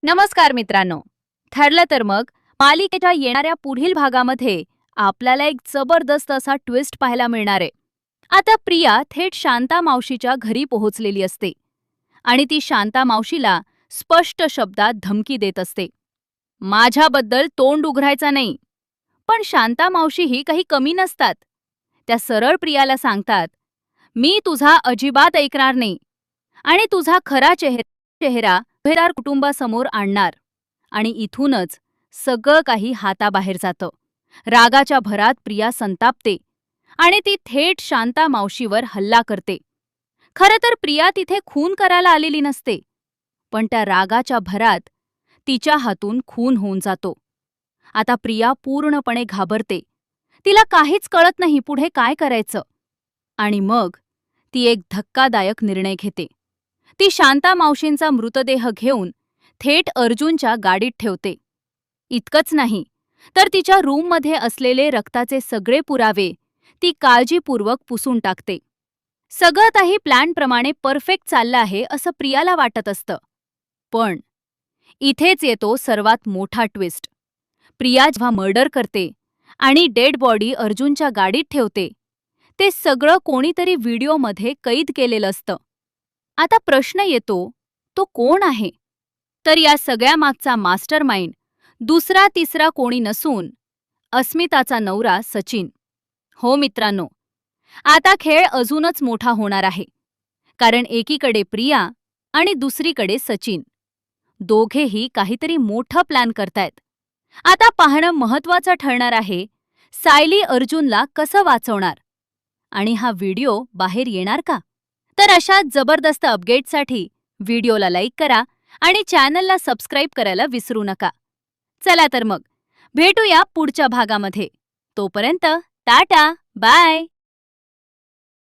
नमस्कार मित्रांनो. ठरलं तर मग मालिकेच्या येणाऱ्या पुढील भागामध्ये आपल्याला एक जबरदस्त असा ट्विस्ट पाहायला मिळणार आहे. आता प्रिया थेट शांता मावशीच्या घरी पोहोचलेली असते आणि ती शांता मावशीला स्पष्ट शब्दात धमकी देत असते. माझ्याबद्दल तोंड उघडायचा नाही. पण शांता मावशीही काही कमी नसतात. त्या सरळ प्रियाला सांगतात, मी तुझा अजिबात ऐकणार नाही आणि तुझा खरा चेहरा उभेदार कुटुंबासमोर आणणार. आणि इथूनच सगळं काही हाताबाहेर जातं. रागाच्या भरात प्रिया संतापते आणि ती थेट शांता मावशीवर हल्ला करते. खरं तर प्रिया तिथे खून करायला आलेली नसते, पण त्या रागाच्या भरात तिच्या हातून खून होऊन जातो. आता प्रिया पूर्णपणे घाबरते. तिला काहीच कळत नाही पुढे काय करायचं. आणि मग ती एक धक्कादायक निर्णय घेते. ती शांता मावशींचा मृतदेह घेऊन थेट अर्जुनच्या गाडीत ठेवते. इतकंच नाही तर तिच्या रूममध्ये असलेले रक्ताचे सगळे पुरावे ती काळजीपूर्वक पुसून टाकते. सगळं काही प्लॅनप्रमाणे परफेक्ट चाललं आहे असं प्रियाला वाटत असतं. पण इथेच येतो सर्वात मोठा ट्विस्ट. प्रिया जेव्हा मर्डर करते आणि डेड बॉडी अर्जुनच्या गाडीत ठेवते, ते सगळं कोणीतरी व्हिडिओमध्ये कैद केलेलं असतं. आता प्रश्न येतो, तो कोण आहे? तर या सगळ्या मागचा मास्टरमाइंड दुसरा तिसरा कोणी नसून अस्मिताचा नवरा सचिन. हो मित्रांनो, आता खेळ अजूनच मोठा होणार आहे. कारण एकीकडे प्रिया आणि दुसरीकडे सचिन. दोघेही काहीतरी मोठं प्लॅन करतायत. आता पाहणं महत्त्वाचं ठरणार आहे, सायली अर्जुनला कसं वाचवणार आणि हा व्हिडिओ बाहेर येणार का? तर अशा जबरदस्त अपडेटसाठी व्हिडिओला लाईक करा आणि चॅनलला सबस्क्राईब करायला विसरू नका. चला तर मग भेटूया पुढच्या भागामध्ये. तोपर्यंत टाटा बाय.